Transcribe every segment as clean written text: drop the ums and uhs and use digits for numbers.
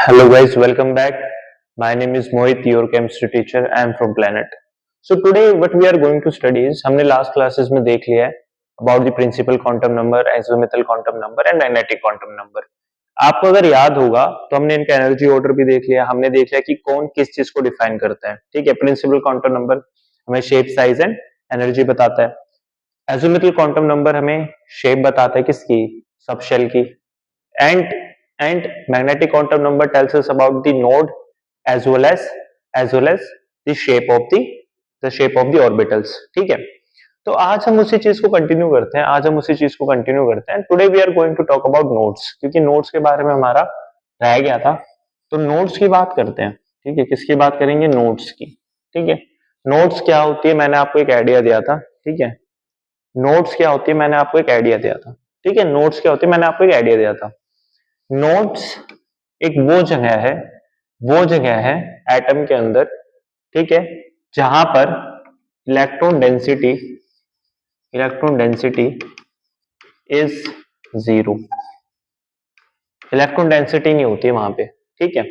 Hello guys, welcome back. My name is Mohit, your chemistry teacher. I am from Planet. So today what we are going to study is हमने last classes में देख लिया है about the principal quantum number, azimuthal quantum number and magnetic quantum number. आपको अगर याद होगा तो हमने इनका एनर्जी ऑर्डर भी देख लिया, हमने देख लिया कि कौन किस चीज को डिफाइन करता है. ठीक है, प्रिंसिपल क्वांटम नंबर हमें शेप, साइज एंड एनर्जी बताता है. एजिमुथल क्वांटम नंबर हमें शेप बताता है किसकी, सबशेल की. And magnetic quantum number tells us about the node as well as the shape of the orbitals. ठीक है, तो आज हम उसी चीज को कंटिन्यू करते हैं. Today we are going to talk about nodes, क्योंकि नोड्स के बारे में हमारा रह गया था, तो नोड्स की बात करते हैं. ठीक है, किसकी बात करेंगे? नोड्स की. ठीक है, नोड्स क्या होती है मैंने आपको एक आइडिया दिया था. ठीक है, नोड्स क्या होती है मैंने आपको एक आइडिया दिया था. ठीक है, नोड्स क्या होती है मैंने आपको एक आइडिया दिया था. नोड्स एक वो जगह है एटम के अंदर, ठीक है, जहां पर electron density is zero. Electron density नहीं होती है वहां पे. ठीक है,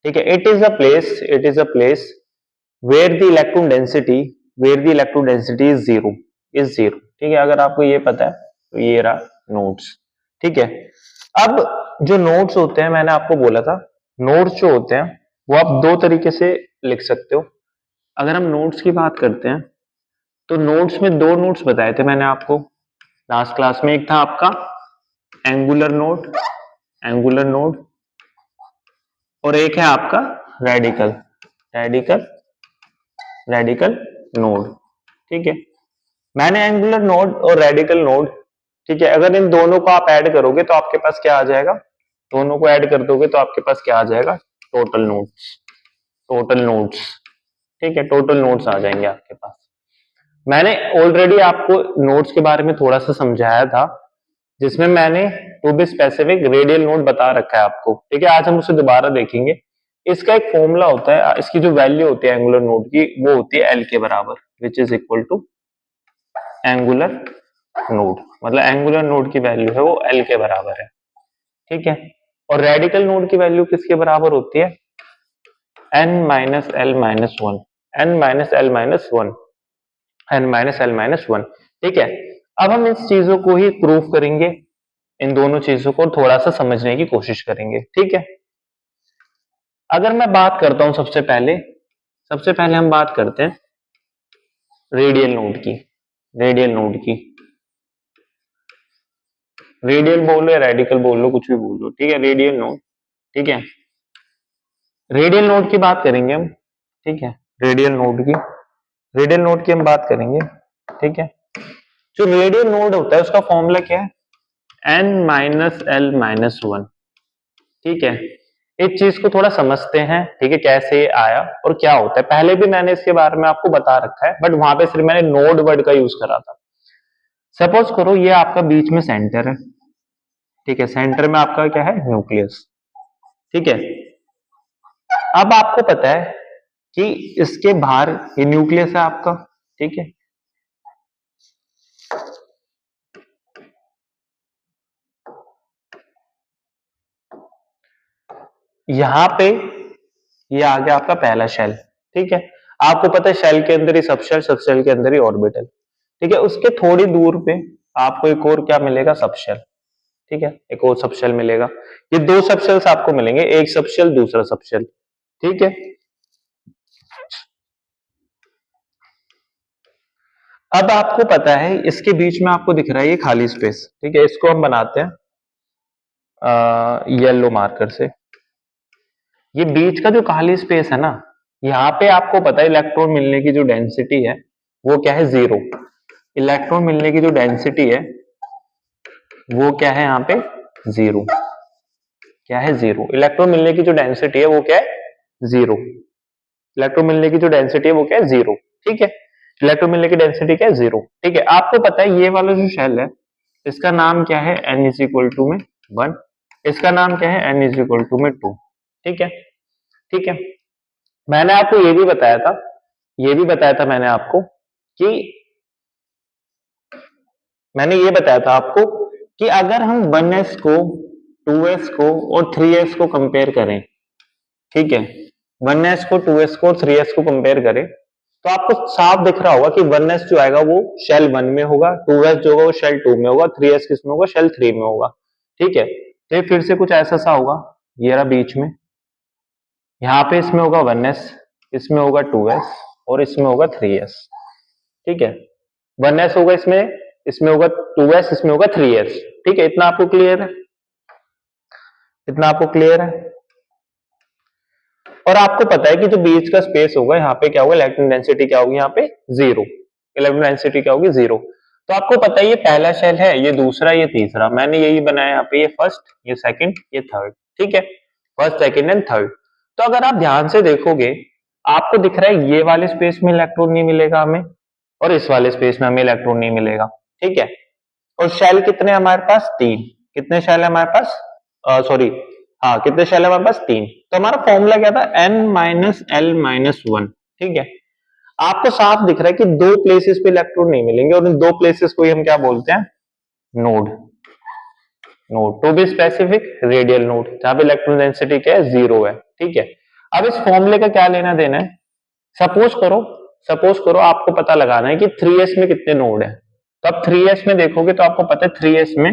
it is a place where the electron density is zero. ठीक है, अगर आपको ये पता है तो ये रहा नोड्स. ठीक है, अब जो नोड्स होते हैं मैंने आपको बोला था, नोड्स जो होते हैं वो आप दो तरीके से लिख सकते हो. अगर हम नोड्स की बात करते हैं तो नोड्स में दो नोड्स बताए थे मैंने आपको लास्ट क्लास में. एक था आपका एंगुलर नोड और एक है आपका रेडिकल नोड. ठीक है, मैंने एंगुलर नोड और रेडिकल नोड, ठीक है, अगर इन दोनों को आप ऐड करोगे तो आपके पास क्या आ जाएगा? दोनों को ऐड कर दोगे तो आपके पास क्या आ जाएगा? Total nodes. ठीक है, टोटल नोड्स आ जाएंगे आपके पास. मैंने ऑलरेडी आपको नोड्स के बारे में थोड़ा सा समझाया था, जिसमें मैंने to be specific radial node बता रखा है आपको. ठीक है, आज हम उसे दोबारा देखेंगे. इसका एक फॉर्मूला होता है, इसकी जो वैल्यू होती है एंगुलर नोड की वो होती है एल के बराबर, which is equal to angular node. मतलब एंगुलर नोड की वैल्यू है वो एल के बराबर है. ठीक है, और रेडिकल नोड की वैल्यू किसके बराबर होती है? n minus L minus one. ठीक है, अब हम इस चीजों को ही प्रूफ करेंगे, इन दोनों चीजों को थोड़ा सा समझने की कोशिश करेंगे. ठीक है, अगर मैं बात करता हूं सबसे पहले हम बात करते हैं रेडियल नोड की. रेडियल बोल लो या रेडिकल बोल लो, कुछ भी बोल लो. ठीक है, रेडियल नोड. ठीक है, रेडियल नोड की बात करेंगे हम. ठीक है, रेडियल नोड की हम बात करेंगे. ठीक है, जो रेडियल नोड होता है उसका फॉर्मूला क्या है? n minus L minus one. ठीक है, इस चीज को थोड़ा समझते हैं. ठीक है, कैसे आया और क्या होता है. पहले भी मैंने इसके बारे में आपको बता रखा है, बट वहां पे सिर्फ मैंने नोड वर्ड का यूज करा था. सपोज करो ये आपका बीच में सेंटर है. ठीक है, सेंटर में आपका क्या है? न्यूक्लियस. ठीक है, अब आपको पता है कि इसके बाहर ये न्यूक्लियस है आपका. ठीक है, यहां पे ये आ गया आपका पहला शेल. ठीक है, आपको पता है शेल के अंदर ही सबशेल के अंदर ही ऑर्बिटल. ठीक है, उसके थोड़ी दूर पे आपको एक और क्या मिलेगा? सबशेल. ठीक है, एक और सबशेल मिलेगा. ये दो सबशेल्स आपको मिलेंगे, एक सबशेल दूसरा सबशेल. ठीक है, अब आपको पता है इसके बीच में आपको दिख रहा है ये खाली स्पेस. ठीक है, इसको हम बनाते हैं येलो मार्कर से. ये बीच का जो खाली स्पेस है ना, यहाँ पे आपको पता है इलेक्ट्रॉन मिलने की जो डेंसिटी है वो क्या है? जीरो. इलेक्ट्रॉन मिलने की जो डेंसिटी है वो क्या है? यहाँ पे जीरो. क्या है? जीरो. इलेक्ट्रॉन मिलने की जो डेंसिटी है वो क्या है? जीरो. इलेक्ट्रॉन मिलने की जो डेंसिटी है वो क्या है? जीरो. ठीक है, इलेक्ट्रॉन मिलने की डेंसिटी क्या है? जीरो. ठीक है, आपको पता है ये वाला जो शेल है इसका नाम क्या है? n इज इक्वल टू में 1. इसका नाम क्या है? n इज इक्वल टू में 2. ठीक है, मैंने आपको ये भी बताया था मैंने आपको कि कि अगर हम 1s को 2s को और 3s को कंपेयर करें, ठीक है, 1s को 2s को और 3s को कंपेयर करें तो आपको साफ दिख रहा होगा कि 1s जो आएगा वो शेल 1 में होगा, 2s जो होगा वो शेल 2 में होगा, 3s किस में होगा, शेल 3 में होगा। ठीक है, तो ये फिर से कुछ ऐसा सा होगा, ये रहा बीच में, यहाँ पे इसमें होगा 1s, इसमें होगा 2s और इसमें होगा 3s। ठीक है, 1s होगा इसमें, इसमें होगा 2s, इसमें होगा 3s। ठीक है, इतना आपको क्लियर है, इतना आपको क्लियर है। और आपको पता है कि जो बीच का स्पेस होगा यहाँ पे क्या होगा, इलेक्ट्रॉन डेंसिटी क्या होगी, यहाँ पे 0, इलेक्ट्रॉन डेंसिटी क्या होगी, 0। तो आपको पता है ये पहला शेल है, ये दूसरा, ये तीसरा, मैंने यही बनाया यहाँ पे, ये फर्स्ट, ये सेकंड, ये थर्ड। ठीक है, फर्स्ट सेकंड एंड थर्ड। तो अगर आप ध्यान से देखोगे आपको दिख रहा है ये वाले स्पेस में इलेक्ट्रॉन नहीं मिलेगा हमें, और इस वाले स्पेस में हमें इलेक्ट्रॉन नहीं मिलेगा। ठीक है, और शेल कितने हमारे पास, 3। कितने शेल है हमारे पास, सॉरी, हाँ कितने शेल है हमारे पास, 3। तो हमारा फॉर्मूला क्या था, n-l-1। ठीक है, आपको साफ दिख रहा है कि दो प्लेसेस पे इलेक्ट्रॉन नहीं मिलेंगे, और इन दो प्लेसेस को ही हम क्या बोलते हैं, node. Node to be specific, radial node, जहां पे इलेक्ट्रॉन डेंसिटी क्या है, 0 है। ठीक है, अब इस फॉर्मूले का क्या लेना देना है, सपोज करो आपको पता लगाना है कि 3s में कितने नोड है। तो अब 3s में देखोगे तो आपको पता है 3s में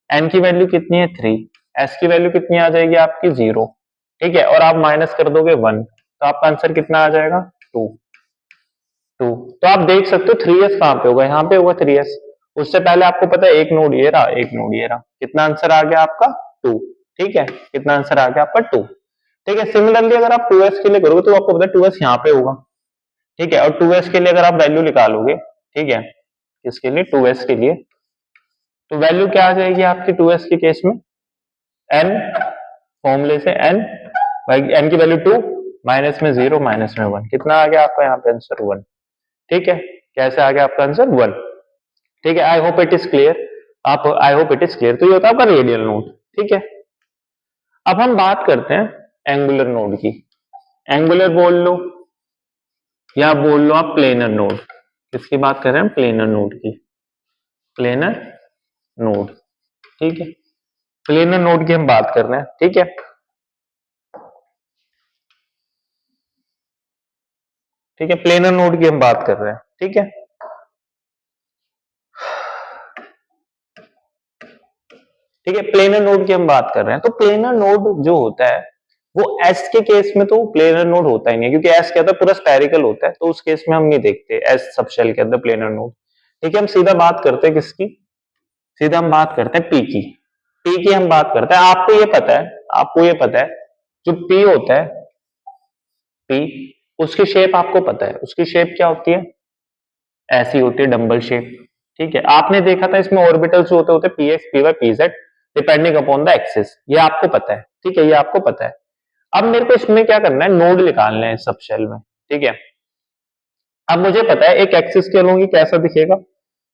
n की वैल्यू कितनी है, 3, s की वैल्यू कितनी आ जाएगी आपकी, 0। ठीक है, और आप माइनस कर दोगे 1, तो आपका आंसर कितना आ जाएगा, 2। तो आप देख सकते हो 3s कहां पे होगा, यहाँ पे होगा 3s। उससे पहले आपको पता है एक नोड ये रहा, एक नोड ये रहा, कितना आंसर आ गया आपका, 2। ठीक है, कितना आंसर आ गया आपका, 2। ठीक है, सिमिलरली अगर आप 2s के लिए करोगे तो आपको पता है 2s यहाँ पे होगा। ठीक है, और 2s के लिए अगर आप वैल्यू निकालोगे, ठीक है, किसके लिए, 2s के लिए, तो वैल्यू क्या आ जाएगी आपकी 2s के केस में, n, फॉर्मूले से n, n की वैल्यू 2, माइनस में 0, माइनस में 1, कितना आ गया आपका यहाँ पे आंसर, 1। ठीक है, कैसे आ गया आपका आंसर, 1। ठीक है, I hope it is clear, आप, I hope it is clear. तो ये होता है आपका रेडियल नोड। ठीक है, अब हम बात करते हैं एंगुलर नोड की। एंगुलर बोल लो या बोल लो आप प्लेनर नोड। किसकी बात कर रहे हैं, प्लेनर नोड की, प्लेनर नोड। ठीक है, प्लेनर नोड की हम बात कर रहे हैं। ठीक है, ठीक है, प्लेनर नोड की हम बात कर रहे हैं। ठीक है, ठीक है, प्लेनर नोड की हम बात कर रहे हैं। तो प्लेनर नोड जो होता है वो एस के केस में तो प्लेनर नोड होता ही नहीं, क्योंकि एस क्या होता है, पूरा स्फेरिकल होता है, तो उस केस में हम नहीं देखते एस सबशेल के अंदर प्लेनर नोड। ठीक है, हम सीधा बात करते हैं किसकी, सीधा हम बात करते हैं पी की। पी की हम बात करते हैं। आपको ये पता है, आपको ये पता है जो पी होता है, पी, उसकी शेप आपको पता है, उसकी शेप क्या होती है, ऐसी होती है, डंबल शेप। ठीक है, आपने देखा था इसमें ऑर्बिटल्स होते होते P X, P Y, P Z, depending upon the axis, ये आपको पता है। ठीक है, ये आपको पता है। अब मेरे को इसमें क्या करना है, नोड निकालने हैं सब शेल में। ठीक है, अब मुझे पता है एक एक्सिस के अलोंग ये कैसा दिखेगा,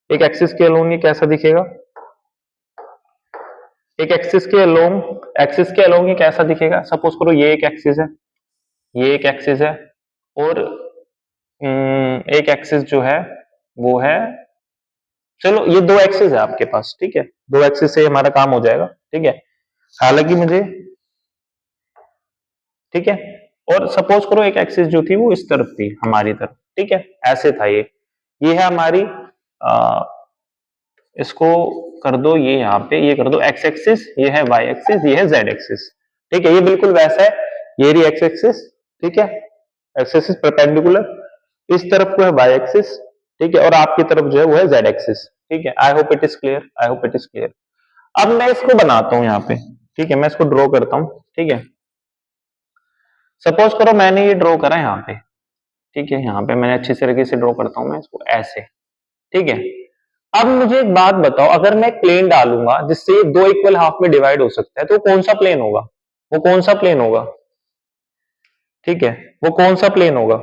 एक एक्सिस के अलोंग ये कैसा दिखेगा, एक एक्सिस के अलोंग ये कैसा दिखेगा। सपोज करो ये एक एक्सिस है, ये एक एक्सिस है, और एक एक्सिस जो है वो है, चलो ये दो एक्सिस है आपके पास। ठीक है, दो एक्सिस से हमारा काम हो जाएगा। ठीक है, हालांकि मुझे, ठीक है, और सपोज करो एक एक्सिस जो थी वो इस तरफ थी, हमारी तरफ। ठीक है, ऐसे था ये है हमारी, इसको कर दो ये यहाँ पे, ये कर दो एक्स एक्सिस, ये है वाई एक्सिस, ये है जेड एक्सिस। ठीक है, ये बिल्कुल वैसा है, ये रही एक्स एक्सिस। ठीक है, एक्स एक्सिस परपेंडिकुलर, इस तरफ को है वाई एक्सिस। ठीक है, और आपकी तरफ जो है वो है जेड एक्सिस। ठीक है, I hope it is clear, I hope it is clear. अब मैं इसको बनाता हूं यहाँ पे। ठीक है, मैं इसको ड्रॉ करता हूं। ठीक है, सपोज करो मैंने ये ड्रॉ करा यहाँ पे। ठीक है, यहाँ पे मैंने अच्छी तरीके से ड्रॉ करता हूं मैं इसको ऐसे। ठीक है, अब मुझे एक बात बताओ, अगर मैं एक प्लेन डालूंगा जिससे ये दो इक्वल हाफ में डिवाइड हो सकता है, तो कौन सा प्लेन होगा, वो कौन सा प्लेन होगा, ठीक है, वो कौन सा प्लेन होगा,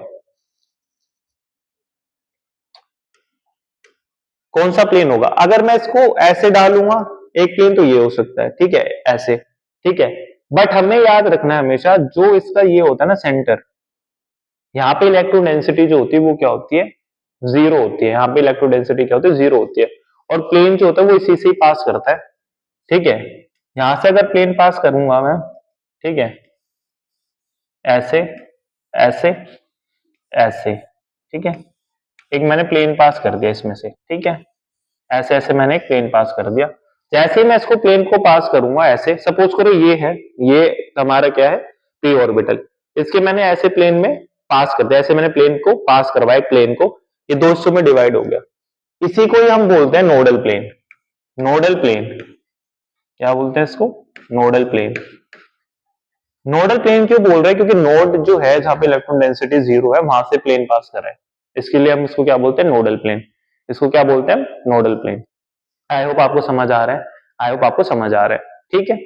कौन सा प्लेन होगा। अगर मैं इसको ऐसे डालूंगा एक प्लेन तो ये हो सकता है, ठीक है, ऐसे। ठीक है, बट हमें याद रखना है हमेशा जो इसका ये होता है ना सेंटर, यहाँ पे इलेक्ट्रोन डेंसिटी जो होती है वो क्या होती है, 0 होती है। यहाँ पे इलेक्ट्रोन डेंसिटी क्या होती है, 0 होती है। और प्लेन जो होता है वो इसी से ही पास करता है। ठीक है, यहां से अगर प्लेन पास करूंगा मैं, ठीक है, ऐसे ऐसे ऐसे, ठीक है, एक मैंने प्लेन पास कर दिया इसमें से, ठीक है, ऐसे ऐसे मैंने एक प्लेन पास कर दिया। जैसे ही मैं इसको प्लेन को पास करूंगा ऐसे, सपोज करो ये है, ये हमारा क्या है, पी ऑर्बिटल, इसके मैंने ऐसे प्लेन में पास कर दिया, ऐसे मैंने प्लेन को पास करवाया, प्लेन को, ये दो हिस्सों में डिवाइड हो गया। इसी को ही हम बोलते हैं नोडल प्लेन। नोडल प्लेन क्या बोलते हैं इसको, नोडल प्लेन। नोडल प्लेन क्यों बोल रहे हैं, क्योंकि नोड जो है जहां पे इलेक्ट्रॉन डेंसिटी 0 है वहां से प्लेन पास कर रहा है, इसके लिए हम इसको क्या बोलते हैं, नोडल प्लेन। इसको क्या बोलते हैं, नोडल प्लेन। आई होप आपको समझ आ रहा है, आई होप आपको समझ आ रहा है, ठीक है।